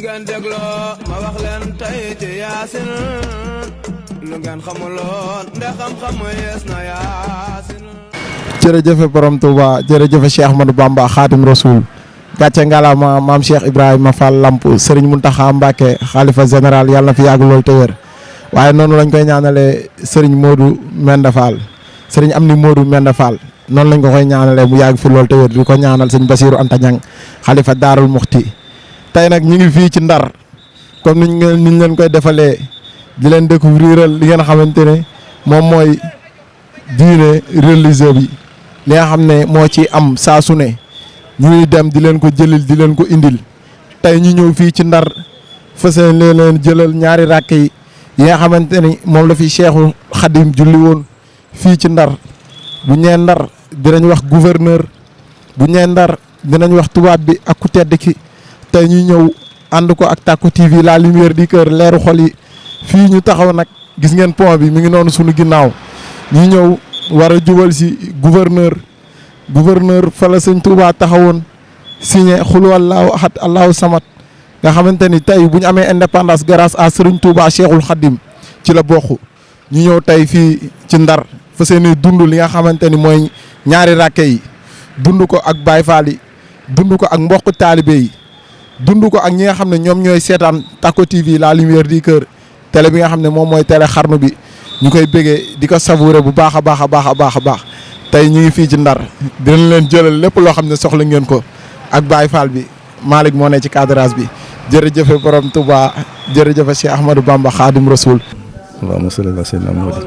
ngeen dégloo ma wax leen tey ci yaasin lu ngeen xamuloon ndax xam-xamu yees na yaasin. jërëjëf borom Touba jërëjëf Cheikh Ahmadou Bamba Khadim Rasoul gàcce ngalaama maam Cheikh Ibrahima Fall Lamp Serigne Mountakha Mbacké xalifa général yàlla na fi yàgg lool te wér waaye noonu lañ koy ñaanalee Serigne Modou Menda Fall Serigne Amni Modou Menda Fall noonu lañ ko koy ñaanalee mu yàgg fi lool te wér di ko ñaanal sëñ Bassirou Anta Niang xalifa Daarul Muxti tey nag ñu ngi fii ci Ndar comme niñ leen koy defalee di leen découvriral li ngeen xamante ne moom mooy diine religieux bi li nga xam ne moo ci am saa su ne ñuy dem di leen ko jëlil di leen ko indil tey ñu ñëw fii ci Ndar fas leen jëlal ñaari ràkk yi nga xamante ni moom la fi Cheikhul Khadim julli woon fii ci Ndar bu ñee Ndar dinañ wax gouverneur bu ñee Ndar dinañ wax tubaab bi ak ku tedd ki tey ñu ñëw ànd ko ak Tacko TV la lumière du cœur leeru xol yi fii ñu taxaw nag gis ngeen pont bi mi ngi noonu suñu ginnaaw ñu ñëw war a jubal si gouverneur fa la sëñ Touba taxawoon signé xul wallaahu ahad allahu samad nga xamante ni tey bu ñu amee indépendance grâce à Serigne Touba Cheikhul Khadim ci la bokk ñu ñëw tey fii ci Ndar fa seeni dund li nga xamante ni mooy ñaari ràkke yi dund ko ak Baye Fall yi dund ko ak mbokk taalibe yi dund ko ak ñi nga xam ne ñoom ñooy seetaan Tacko TV la lumière du cœur télé bi nga xam ne moom mooy télé xarnu bi ñu koy bëggee di ko savourer bu baax a baax a baax a baax a baax tey ñu ngi fii ci Ndar dinañ leen jëlal lépp loo xam ne soxla ngeen ko ak Baye Fall bi Malick moo ne ci cadrage bi jërëjëf borom Touba jërëjëf Cheikh Ahmadou Bamba Khadim Rasoul. Allahumma salli ala sayyidina Muhammad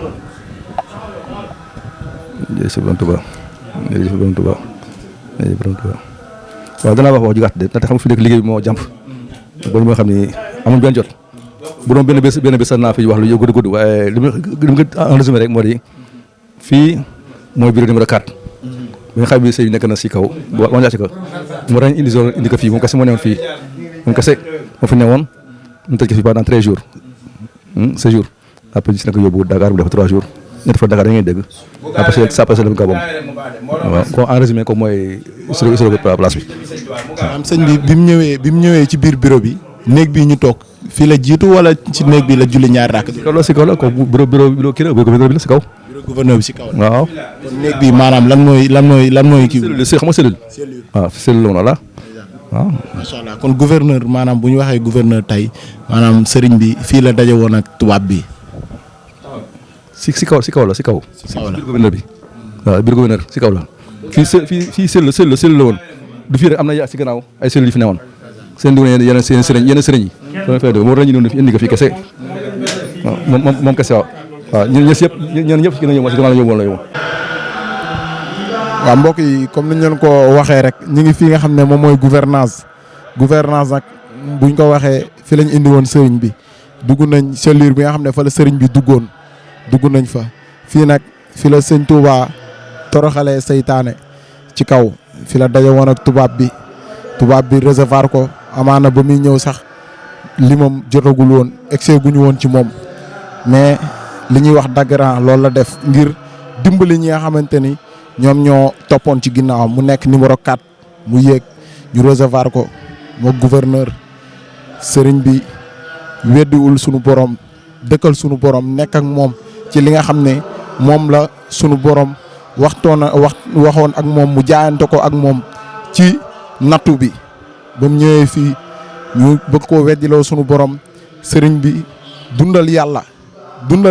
jërëjëf borom Touba jërëjëf borom Touba jërëjëf borom Touba waaw danaa wax ju gàtt de ndaxte xam nga fi nekk liggéey bi moo jàmp ba ñu xam ni amul benn jot bu doon benn bés sax naa fi wax lu gudd waaye li ma en résumé rek moo di fii mooy bureau numéro 4 bi nga xam ne sëy nekk na si kaw boo wàññi ko mu rañ indi ko fii moom kese moo newoon fii moom kese moo fi newoon mu tëj ko fii pendant 13 jours séjour après gis na ko yóbbu Dakar bu def 3 jours ñetti fa Dakar da ngeen dégg après ça passé le Gabon waaw kon en résumé ko mooy sur place bi. am sëñ bi bi mu ñëwee ci biir bureau bi néeg bi ñu toog fii la jiitu wala ci néeg bi la julli ñaari rakk. si kaw la ko bureau kii la gouverneur bi la si kaw. bureau gouverneur bi si kaw. waaw. kon néeg bi maanaam lan mooy kii. cellule xam nga cellule. waaw cellule la woon voilà waaw. macha allah kon gouverneur maanaam bu ñu waxee gouverneur tey maanaam sëriñ bi fii la daje woon ak tubaab bi. si kaw la. si kaw la biir gouverneur bi waaw biir gouverneur si kaw la. fii cellule la woon du fii rek am na yaa si gannaaw ay cellules yi fi newoon seen dugub yeneen sëriñ yi. moo tax ñu doon indi ko fii kese waaw moom kese waaw ñun ñëpp si gën a ñëw si gannaaw la ñëwoon la yow. waaw mbokk yi comme ni ñu leen ko waxee rek ñu ngi fii nga xam ne moom mooy gouvernance nag buñ ko waxee fi lañ indi woon sëriñ bi dugg nañ cellule bi nga xam ne fa la sëriñ bi dugg nañ fa fii nag fi la sëñ Touba toroxalee seytaane ci kaw fi la daje woon ak tubaab bi recevoir ko amaana ba muy ñëw sax li moom jotagul woon excès guñu woon ci moom mais li ñuy wax dagran loolu la def ngir dimbali ñi nga xamante ni ñoom ñoo toppoon ci ginnaawam mu nekk numéro 4 mu yéeg ñu recevoir ko moo gouverneur sëriñ bi weddiwul sunu borom dëkkal sunu borom nekk ak moom ci li nga xam ne moom la sunu borom waxoon ak moom mu jaayante ko ak moom ci nattu bi ba mu ñëwee fii ñu bëgg koo weddiloo sunu borom sëriñ bi dundal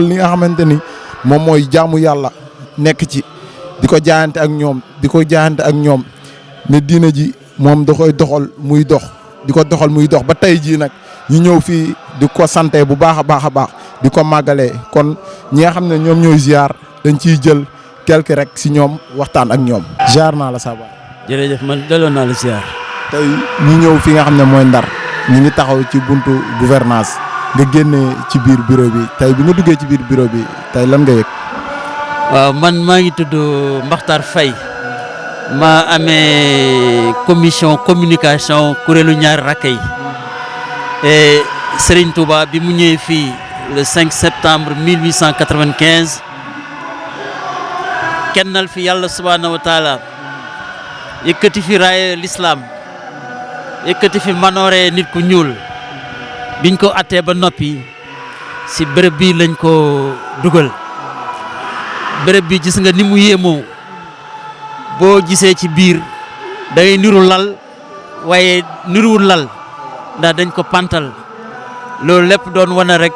li nga xamante ni moom mooy jaamu yàlla nekk ci di ko jaayante ak ñoom ne diina ji moom da koy doxal muy dox di ko doxal muy dox ba tey jii nag ñu ñëw fii di ko sante bu baax a baax di ko màggalee kon ñi nga xam ne ñoom ñooy ziar dañ ciy jël quelque rek si ñoom waxtaan ak ñoom. ziar naa la Saba. jërëjëf man delloo naa la ziar. tey ñu ñëw fi nga xam ne mooy Ndar ñu ngi taxaw ci buntu gouvernance nga génnee ci biir bureau bi tey bi nga duggee ci biir bureau bi tey lan nga yëg. waaw man maa ngi tudd Makhtar Faye ma amee commission communication kuréelu ñaari rakk yi et Serigne Touba bi mu ñëwee fii le 5 septembre 1895 kennal fi yàlla subhaanahu wa taala yëkkati fi raaye l'islam yëkkati fi manoore nit ku ñuul biñ ko attee ba noppi si bërëb bi lañ ko dugal bërëb bi gis nga ni mu yéemoo boo gisee ci biir da ngay niru lal waaye niruwul lal ndax dañ ko pantal loolu lépp doon wane rek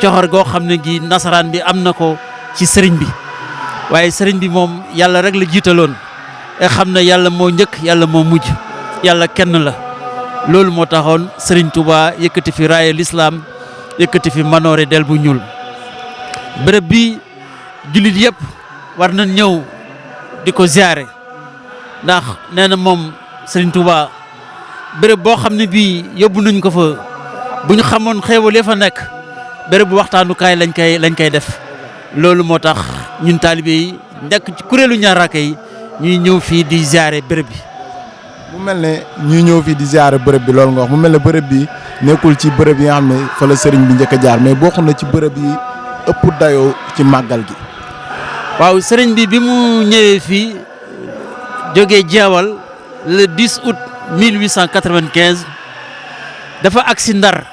coxor goo xam ne gi nasaraan bi am na ko ci sëriñ bi waaye sëriñ bi moom yàlla rek la jiitaloon e xam ne yàlla moo njëkk yàlla moo mujj yàlla kenn la loolu moo taxoon sëriñ Touba yëkkati fi raaye l'islam yëkkati fi manoore del bu ñuul bërëb bi jullit yëpp war nañ ñëw di ko ziare ndax nee na moom sëriñ Touba bërëb boo xam ne bii yóbbu nañ ko fa bu ñu xamoon xéewal ya fa nekk bërëb bu waxtaanukaay lañ koy def loolu moo tax ñun taalibe yi nekk ci kuréelu ñaar raaka yi ñuy ñëw fii di ziare bërëb bi. mu mel ne ñuy ñëw fii di ziare bërëb bi loolu nga wax mu mel ne bërëb bi nekkul ci bërëb yi nga xam ne fa la sëriñ bi njëkk a jaar mais bokk na ci bërëb yi ëpp dayoo ci màggal gi. waaw sëriñ bi mu ñëwee fii jógee jeewal le 10 août 1895 dafa agsi Ndar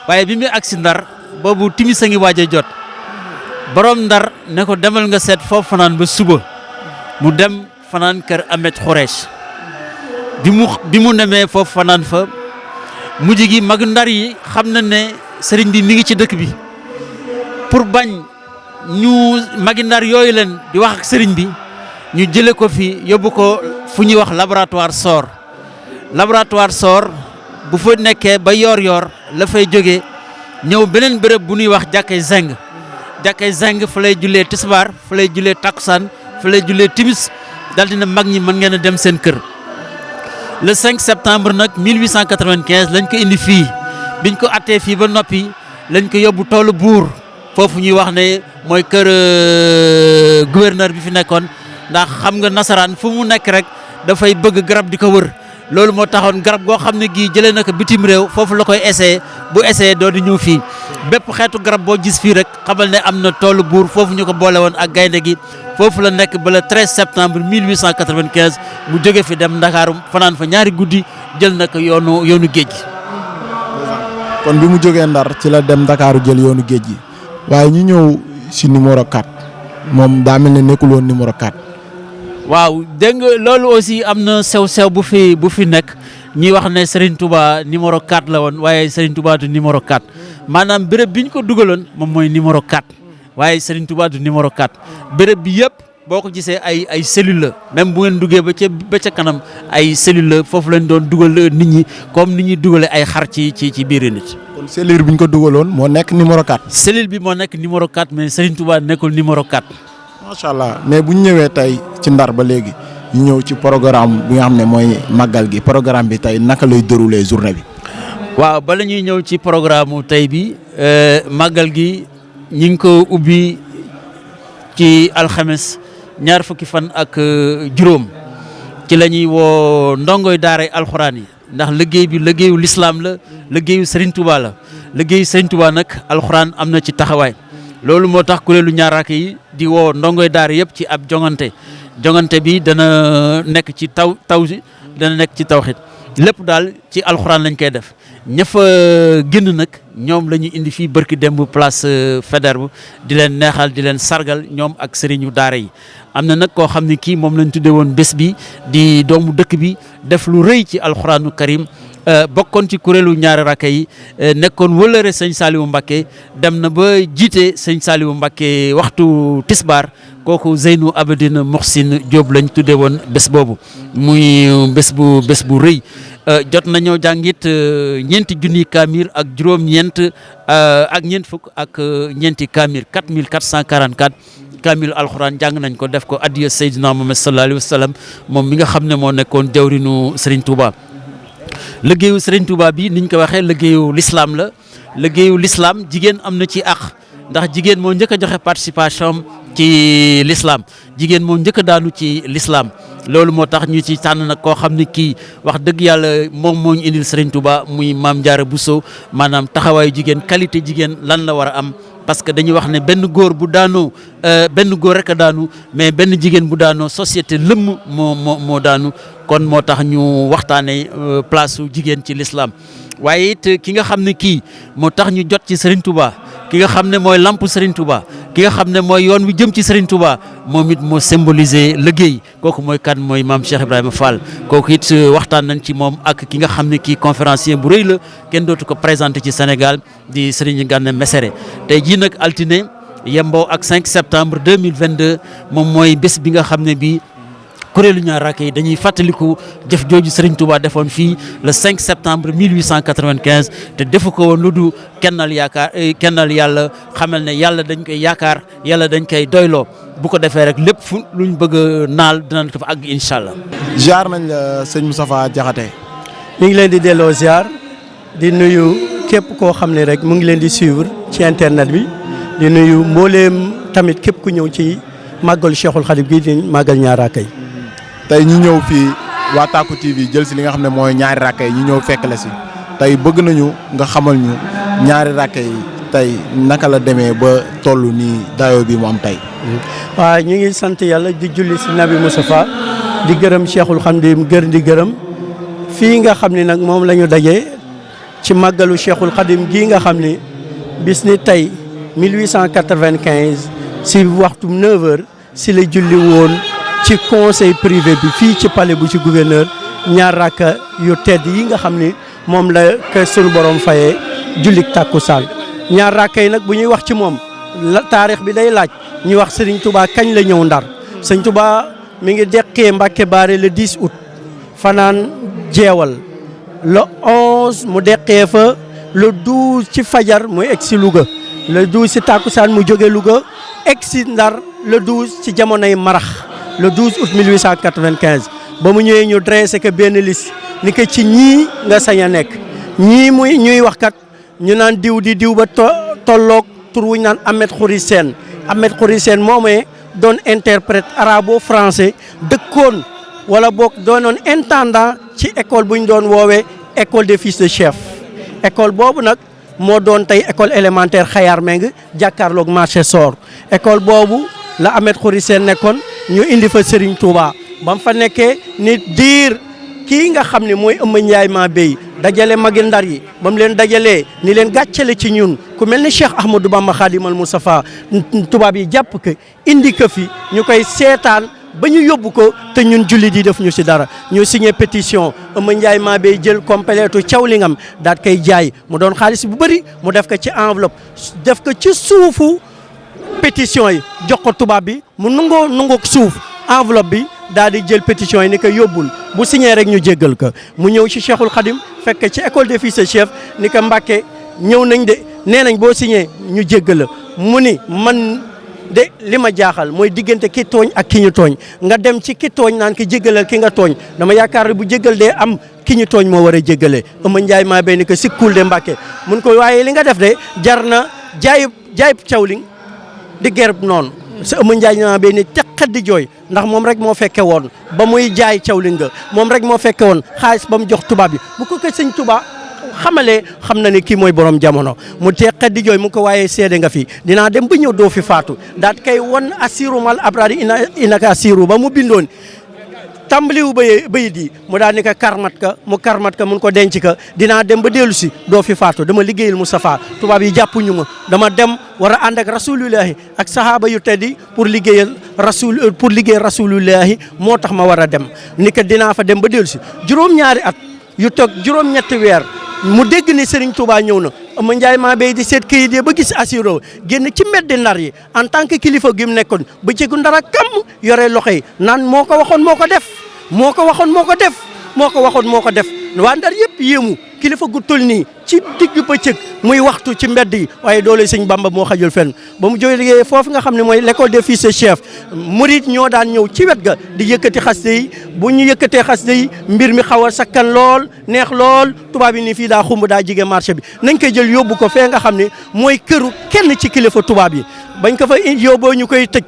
waaye bi muy agsi Ndar boobu timis a ngi waaj a jot borom Ndar ne ko demal nga seet foofu fanaan ba suba mu dem fanaan kër Ahmed Khouresh bi mu nemee foofu fanaan fa mujj gi mag Ndar yi xam na ne sëriñ bi mi ngi ci dëkk bi pour bañ ñu magi Ndar yooyu leen di wax ak sëriñ bi ñu jële ko fi yóbbu ko fu ñuy wax laboratoire Sor bu fa nekkee ba yor la fay jógee ñëw beneen béréb bu ñuy wax jàkkay zeng fa lay jullee tisbaar fa lay jullee takkusaan fa lay jullee timis dal dina mag ñi mën ngeen a dem seen kër le 5 septembre nag 1895 lañ ko indi fii biñ ko attee fii ba noppi lañ ko yóbbu toolu buur foofu ñuy wax ne mooy kër gouverneur bi fi nekkoon ndax xam nga nasaraan fu mu nekk rek dafay bëgg garab di ko wër loolu moo taxoon garab goo xam ne gii jëlee na ko bitim réew foofu la koy essayé bu essayé doo di ñëw fii bépp xeetu garab boo gis fii rek xamal ne am na toolu buur foofu ñu ko boole woon ak gaynde gi foofu la nekk ba le 13 septembre 1895 mu jóge fi dem Ndakaaru fanaan fa ñaari guddi jël na ko yoonu géej gi. kon bi mu jógee Ndar ci la dem Ndakaaru jël yoonu géej gi waaye ñu ñëw si numéro 4 moom daa mel ne nekkul woon numéro 4. waaw dégg nga loolu aussi am na sew-sew bu fi nekk ñuy wax ne Serigne Touba numéro 4 la woon waaye Serigne Touba du numéro 4 maanaam béréb bi ñu ko dugaloon moom mooy numéro 4 waaye Serigne Touba du numéro 4 béréb bi yëpp boo ko gisee ay cellule la même bu ngeen duggee ba ca kanam ay cellule la foofu lañ doon dugal nit ñi comme ni ñuy dugalee ay xar ci biir nit. kon cellule bi ñu ko dugaloon moo nekk numéro 4. cellule bi moo nekk numéro 4 mais Serigne Touba nekkul numéro 4. macha allah mais bu ñu ñëwee tey ci Ndar ba léegi ñu ñëw ci programme bi nga xam ne mooy màggal gi programme bi tey naka lay dérouler journée bi. waaw bala ñuy ñëw ci programme tey bi màggal gi ñi ngi ko ubbi ci alxames ñaar fukki fan ak juróom ci la ñuy woo ndongoy daaray alxuraan yi ndax liggéey bi liggéeyu lislaam la liggéeyu Serigne Touba la liggéeyu Serigne Touba nag alxuraan am na ci taxawaay. loolu moo tax kuréelu ñaar raaka yi di woo ndongoy daara yëpp ci ab jongante bi dana nekk ci dana nekk ci tawxid lépp daal ci alxuraan lañ koy def ña fa génn nag ñoom la ñu indi fii barki démb place Faidherbe di leen neexal di leen sargal ñoom ak sëriñu daara yi am na nag koo xam ne kii moom lañ tuddee woon bés bi di doomu dëkk bi def lu rëy ci alxuraanu karim bokkoon ci kuréelu ñaari rakka yi nekkoon wëlëre sëñ Saliou Mbacké dem na ba jiite sëñ Saliou Mbacké waxtu tisbaar kooku Zeynou Abedine Moxsin Diop lañ tuddee woon bés boobu muy bés bu rëy jot nañoo jàngit ñeenti junni kaamir ak juróom-ñeent ak ñeent fukk ak ñeenti kaamir 4444 kaamil alxuraan jàng nañ ko def ko addiya Seydina Muhammad sallallahu alayhi wa sallam moom mi nga xam ne moo nekkoon jawrinu Serigne Touba. liggéeyu Serigne Touba bi niñ ko waxee liggéeyu l'islam la liggéeyu l'islam jigéen am na ci àq ndax jigéen moo njëkk a joxe participation ci l'islam jigéen moo njëkk a daanu ci l'islam loolu moo tax ñu ci tànn nag koo xam ne kii wax dëgg yàlla moom moo ñu indil Serigne Touba muy Maam Diarra Bousso maanaam taxawaayu jigéen qualité jigéen lan la war a am parce que dañuy wax ne benn góor bu daanoo benn góor rek a daanu mais benn jigéen bu daanoo société lëmm moo daanu kon moo tax ñu waxtaanee place su jigéen ci l'islam waaye it ki nga xam ne kii moo tax ñu jot ci Serigne Touba ki nga xam ne mooy lamp Serigne Touba ki nga xam ne mooy yoon wi jëm ci Serigne Touba moom it moo symboliser liggéey kooku mooy kan mooy maam Cheikh Ibrahima Fall kooku it waxtaan nañ ci moom ak ki nga xam ne kii conférencier bu rëy la kenn dootu ko présenté ci Sénégal di Serigne Gana Messere tey jii nag altine yemboo ak 5 septembre 2022 moom mooy bés bi nga xam ne bii kuréelu ñaar rakk yi dañuy fàttaliku jëf jooju Serigne Touba defoon fii le 5 septembre 1895 te defu ko woon lu du kennal yàlla xamal ne yàlla dañ koy yaakaar yàlla dañ koy doyloo bu ko defee rek lépp fu luñ bëgg a naal dinañ ko fa àgg incha allah. ziar nañ la sëñ Moustapha Diakhaté. mi ngi leen di delloo ziar di nuyu képp koo xam ne rek mu ngi leen di suivre ci internet bi di nuyu mbooleem tamit képp ku ñëw ci màggal Cheikhul Khadim gi di màggal ñaar rakk yi. tey ñu ñëw fii waa Tacko TV jël si li nga xam ne mooy ñaari rakk yi ñu ñëw fekk la si tey bëgg nañu nga xamal ñu ñaari rakk yi tey naka la demee ba toll nii dayoo bi mu am tey. waaw ñu ngi sant yàlla di julli si Nabi Moustapha di gërëm Cheikhul Khadim di gërëm fii nga xam ne nag moom la ñu dajee ci màggalu Cheikhul Khadim gii nga xam ni bis ni tey 1895 si waxtu 9h si la julli woon. ci conseil privé bi fii ci palais bu ci gouverneur ñaar rakka yu tedd yi nga xam ni moom la ke sunu borom fayee jullik tàkkusaan ñaar rakka yi nag bu ñuy wax ci moom la taarix bi day laaj ñuy wax Serigne Touba kañ la ñëw Ndar Serigne Touba mi ngi deqee Mbàkke Baare le 10 août fanaan jeewal le 11 mu deqee fa le 12 ci fajar muy egg si Louga le 12 si tàkkusaan mu jóge Louga egg si Ndar le 12 ci jamonoy marax le 12 août 1895 ba mu ñëwee ñu dressé que benn liste ni que ci ñii nga sañ a nekk ñii muy ñuy wax kat ñu naan diw di diw ba tolloog tur wuñ naan Ahmed Khoury Sène Ahmed Khoury Sène moomee doon interprète arabo-français dëkkoon wala boog doonoon intendant ci école bu ñu doon woowee école des fils de chef école boobu nag moo doon tey école élémentaire Xayar Meng jàkkaarloog marché Sor école boobu la Ahmed Khoury Sène nekkoon ñu indi fa Serigne Touba ba mu fa nekkee ni diir kii nga xam ne mooy Ëmma Ndiaye maa béy dajale magi Ndar yi ba mu leen dajalee ni leen gàccale ci ñun ku mel ni Cheikh Ahmadou Bamba Khadimal Moustapha tubaab yi jàpp ko indi ko fi ñu koy seetaan ba ñu yóbbu ko te ñun jullit yi def ñu si dara ñu signé pétition Ëmma Ndiaye maa béy jël complétu cawlingam daat koy jaay mu doon xaalis bu bëri mu def ko ci enveloppe def ko ci suufu pétition yi jox ko tubaab bi mu nungoo suuf enveloppe bi daal di jël pétition yi ni ko yóbbul bu signé rek ñu jéggal ko mu ñëw ci Cheikhul Khadim fekk ci école des fils de chef ni ko Mbàkke ñëw nañ de nee nañ boo signé ñu jéggal la mu ni man de li ma jaaxal mooy diggante ki tooñ ak ki ñu tooñ nga dem ci ki tooñ naan ki jéggalal ki nga tooñ dama yaakaar ne bu jéggal dee am ki ñu tooñ moo war a jéggalee Ëmma Ndiaye maa béy ni ko sikkul de Mbàkke mun ko waaye li nga def de jar na jaayub cawling di gerb noonu sa Ëmma Ndiaye maa béy ni teqat di jooy ndax moom rek moo fekke woon ba muy jaay cawling nga moom rek moo fekke woon xaalis ba mu jox tubaab bi bu ko sëñ Tuubaa xamalee xam na ni kii mooy borom jamono mu teqat di jooy mu ko waaye seede nga fi dinaa dem ba ñëw doo fi faatu daat kay won assiru mal abrari inaka assiru ba mu bindoon tàmbaliwu bayit yi mu daal ni ko karmat ka mun ko denc ka dinaa dem ba dellu si doo fi faatu dama liggéeyal Moustapha tubaab yi jàppuñu ma dama dem war a ànd ak rasulillahi ak sahaaba yu teddi pour liggéey rasulillahi moo tax ma war a dem ni ko dinaa fa dem ba dellu si juróom-ñaari at yu toog juróom-ñetti weer mu dégg ni Serigne Touba ñëw na Ëmma Ndiaye maa béy di seet këyit yi ba gis assuro génn ci mbeddi Ndar yi en tant que kilifa gi mu nekkoon ba cegu Ndar ak kam yore loxo yi naan moo ko waxoon moo ko def waa Ndar yëpp yéemu kilifa gu toll nii ci digg bëccëg muy waxtu ci mbedd yi waaye doole sëñ Bamba moo xajul fenn ba mu jógee foofu nga xam ne mooy l'école des fils de chef murid ñoo daan ñëw ci wet ga di yëkkati xasida yi bu ñu yëkkatee xasida yi mbir mi xaw a sakkan lool neex lool tubaab yi ni fii daa xumb daa jige marché bi nañ koy jël yóbbu ko fee nga xam ne mooy këru kenn ci kilifa tubaab yi bañ ko fa yóbboo ñu koy tëj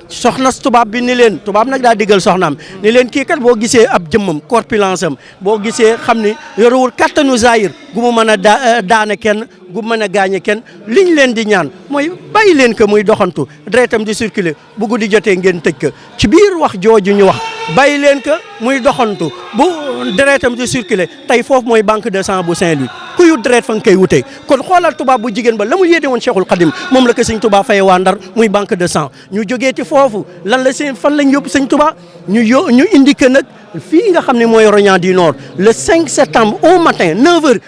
soxna tubaab bi ni leen tubaab nag daa diggal soxnaam ni leen kii kat boo gisee ab jëmmam corpulence am boo gisee xam ni yorewul kattanu zahir gu mu mën a daane kenn gu mën a gaañe kenn liñ leen di ñaan mooy bàyyi leen ko muy doxantu deretam di circuler bu guddi jotee ngeen tëj ko ci biir wax jooju ñu wax bàyyi leen ko muy doxantu bu deretam di circuler tey foofu mooy banque de sang bu Saint-Louis kuyu deret fa nga koy wutee kon xoolal tubaab bu jigéen ba la mu yéene woon Cheikhul Khadim moom la ko sëñ Touba faye waa Ndar muy banque de sang ñu jógee ci foofu lan la seen fan lañ yóbbu sëñ Touba ñu indi que nag fii nga xam ne mooy Rognan du Nord le 5 septembre au matin 9h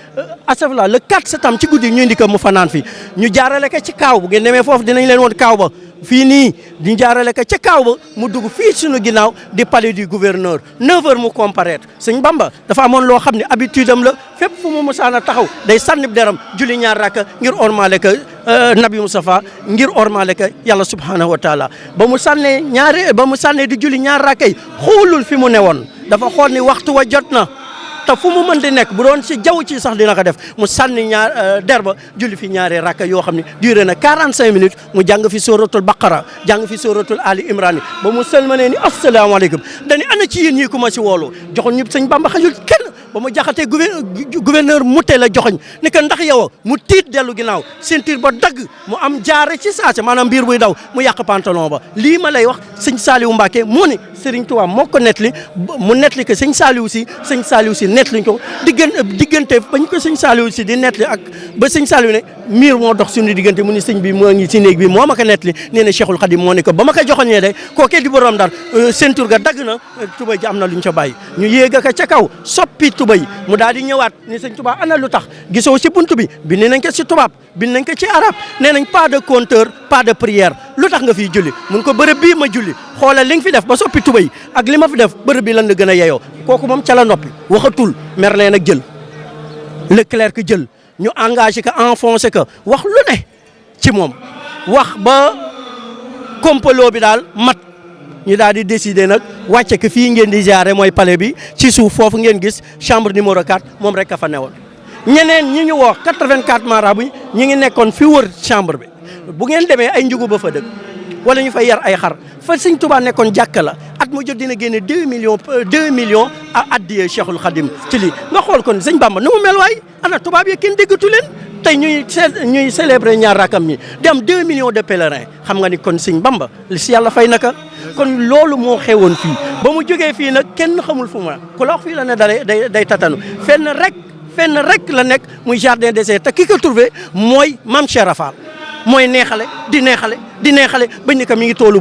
asafla le 4 septembre ci guddi ñu indi ko mu fanaan fi ñu jaarale ko ci kaaw bu ngeen demee foofu dinañ leen woon kaaw ba fii nii di jaarale ko ca kaaw ba mu dugg fii suñu ginnaaw di palais du gouverneur 9h mu comparaître sëñ Bamba dafa amoon loo xam ne habitude am la fépp fu mu musaana taxaw day sànni deram julli ñaar rakka ngir ormaale ka Nabi Moustapha ngir ormaale ka yàlla subhanahu wa taala ba mu sànnee di julli ñaar rakka yi xoolul fi mu newoon dafa xool ni waxtu wa jot na te fu mu mën di nekk bu doon si jaww ci sax dina ko def mu sànni ñaar derba julli fi ñaari rakka yoo xam ne duré na 45 minutes mu jàng fi suratul baqara jàng fi suratul ali imran ba mu sëlmanee ni asalaamaaleykum dañu ana ci yéen ñii ku ma si woolu joxoon ñëpp sëñ Bamba xajul kenn ba mu jaxatee gouverneur muté la joxoñ ni que ndax yow mu tiit dellu ginnaaw ceinture ba dagg mu am jaare ci saase maanaam biir buy daw mu yàq pantalon ba lii ma lay wax sëñ Saliou Mbacké moo ni Serigne Touba moo ko nettali mu nettali que sëñ Saliou si nettali ko diggante bañ ko sëñ Saliou si di nettali ak ba sëñ Saliou ne miir moo dox suñu diggante mu ni sëñ bi moo ngi si néeg bi moo ma ko nettali nee na Cheikhul Khadim moo ne ko ba ma ko joxoñee de kookee di borom Ndar ceinture ga dagg na tubay ji am na lu ñu ca bàyyi ñu yéeg a ko ca kaw soppi tubay mu daal di ñëwaat ni sëñ Touba ana lu tax gisoo si buntu bi bind nañ ko si tubaab bind nañ ko ci arab nee nañ pas de compteur pas de prière lu tax nga fiy julli mun ko bërëb bii ma julli xoolal li nga fi def ba soppi tubay ak li ma fi def bërëb bi lan la gën a yeyoo kooku moom ca la noppi waxatul Merlin nag jël Leclerc jël ñu engagé ko enfoncé ko wax lu ne ci moom wax ba complot bi daal mat ñu daal di décider nag wàcce ko fii ngeen di ziare mooy palais bi ci suuf foofu ngeen gis chambre numéro 4 moom rek a fa newoon. ñeneen ñi ñu woo 84 marabu ñi ngi nekkoon fi wër chambre bi bu ngeen demee ay njugu ba fa dëkk wala ñu fay yar ay xar fa sëñ Touba nekkoon jàkka la at mu jot dina génne 2 millions a addiyee Cheikhul Khadim ci lii nga xool kon sëñ Bamba nu mu mel waay ana tubaab yi kenn déggatu leen tey ñuy célébrer ñaar rakam ñi di am 2 millions de pèlerins xam nga ni kon sëñ Bamba li si yàlla fay naka kon loolu moo xewoon fii ba mu jógee fii nag kenn xamul fu mu ku la wax fii la ne day tatanu fenn rek la nekk muy jardin des te ki ko trouvé mooy Mame Cheikh Rafal mooy neexale di neexale bañ ni ko mi ngi toolu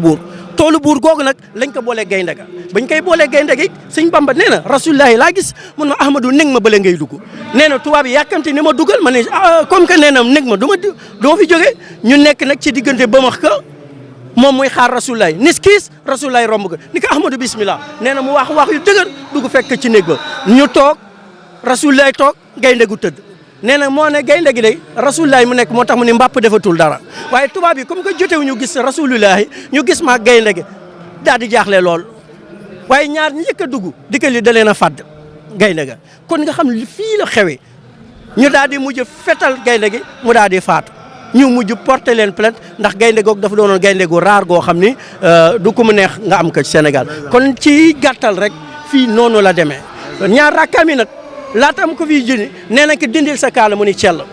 buur googu nag lañ ko boolee gaynde ga bañ koy boolee gaynde gi sëñ Bamba nee na rasulullahi laa gis mun ma Ahmadou neg ma bële ngay dugg nee na tubaab yi yàkkamti ni ma dugal ma ne comme que nee na neg ma du ma fi jógee ñu nekk nag ci diggante ba max ka moom muy xaar rasulullahi nis kiis rasulullahi romb ko ni ko Ahmadou bismillah nee na mu wax yu dëgër dugg fekk ci néeg ba ñu toog rasulullahi toog gaynde gu tëdd nee na moo ne gaynde gi de rasulullahi mu nekk moo tax mu ni mbàpp defatul dara waaye tubaab yi comme que jotewu ñu gis rasulullahi ñu gis maa gaynde gi daal di jaaxle lool waaye ñaar ñi njëkk a dugg dikkal li da leen a fàdd gaynde ga kon nga xam fii la xewee ñu daal di mujj fetal gaynde gi mu daal di faatu ñu mujj porter leen plainte ndax gaynde googu dafa doonoon gaynde gu raar goo xam ni du ko mu neex nga am ko ci Sénégal kon ci gàttal rek fii noonu la demee ñaar rakkaam yi nag laata am ko fii jëni nee na ko dindil sa kaala mu ni cell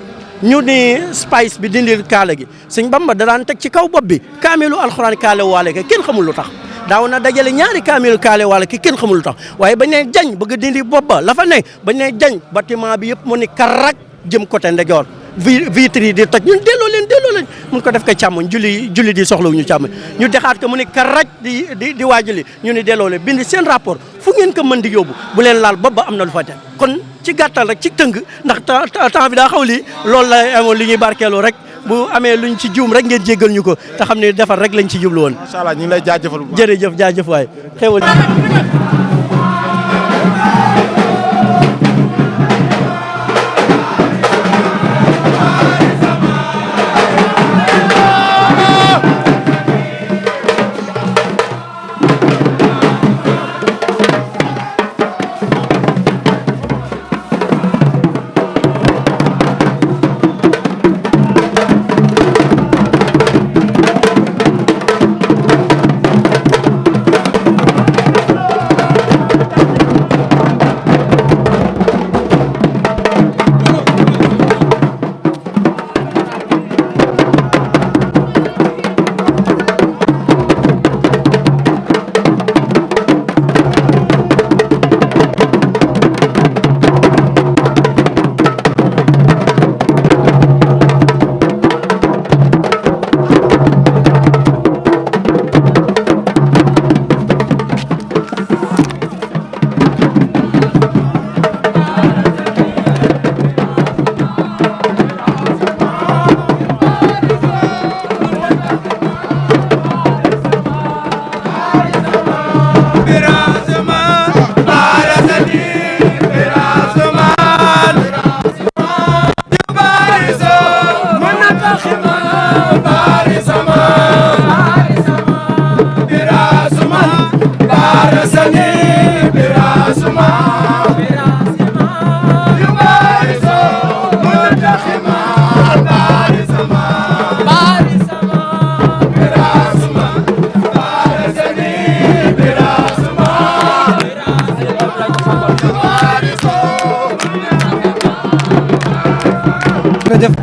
ñu ni spice bi dindil kaala gi sëñ Bamba da daan teg ci kaw bopp bi kaamilu alxuraan kaale waale ke kenn xamul lu tax daaw na dajale ñaari kaamilu kaale waale ke kenn xamul lu tax waaye bañ ne jañ bëgg dindi bopp ba la fa ne bañ ne jañ bâtiment bi yëpp mu ni karrak jëm côté ndejoor vitre yi di toj ñun delloo leen mun ko def ko càmmoñ julli di soxlawuñu càmmoñ ñu dexaat ko mu ni karaj di waajali ñu ni delloo leen bind seen rapport fu ngeen ko mën di yóbbu bu leen laal bopp ba am na lu fa teg kon ci gàttal rek ci tënk ndax temps bi daa xaw lii loolu la amoon li ñuy barkeeloo rek bu amee luñ ci juum rek ngeen jéggal ñu ko te xam ne defar rek lañ ci jublu woon. macha allah ñu ngi lay jaajëfal bu baax jërëjëf jaajëf waay xewal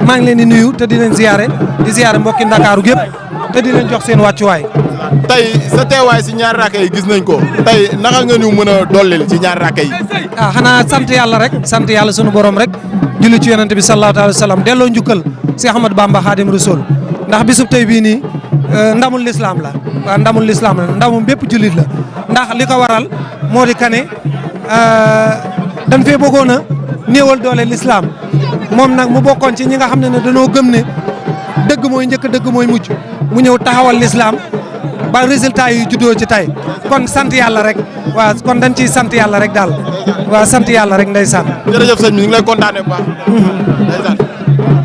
maa ngi leen di nuyu te di leen ziare di ziare mbokki Ndakaaru gépp te di leen jox seen wàccuwaay. tey sa teewaay si ñaar rakka yi gis nañ ko tey naka nga ñu mën a dollil ci ñaar rakka yi. xanaa sant yàlla rek sant yàlla sunu borom rek julli ci yonente bi sallallahu alayhi wa sallam delloo njukkal si Ahmad Bamba Khadim Rasoul ndax bisub tey bii nii ndamul lislaam la waaw ndamul lislaam la ndamum bépp jullit la ndax li ko waral moo di kane dañ fee bëggoon a néewal doole lislaam moom nag mu bokkoon ci ñi nga xam ne dañoo gëm ne dëgg mooy njëkk dëgg mooy mujj mu ñëw taxawal lislaam ba résultat yi juddoo ci tey kon sant yàlla rek waaw kon dañ ciy sant yàlla rek daal waaw sant yàlla rek ndeysaan. jërëjëf sëñ bi ñu ngi lay kontaanee bu baax. ndeysaan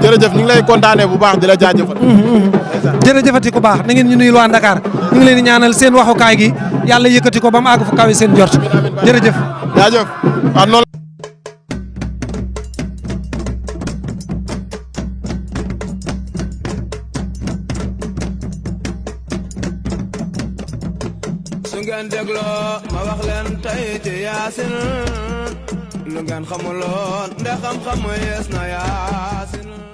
jërëjëf ñu ngi lay kontaanee bu baax di la jaajëfal. jërëjëfati ku baax na ngeen ñu nuyul waa Dakar ñu ngi leen di ñaanal seen waxukaay gi yàlla yëkkati ko ba mu àgg fu kawe seen jort jërëjëf. jaajëf waaw noonu. su ngeen dégloo ma wax leen tey ci yaasin lu ngeen xamuloon nde xam-xam yees na yaasin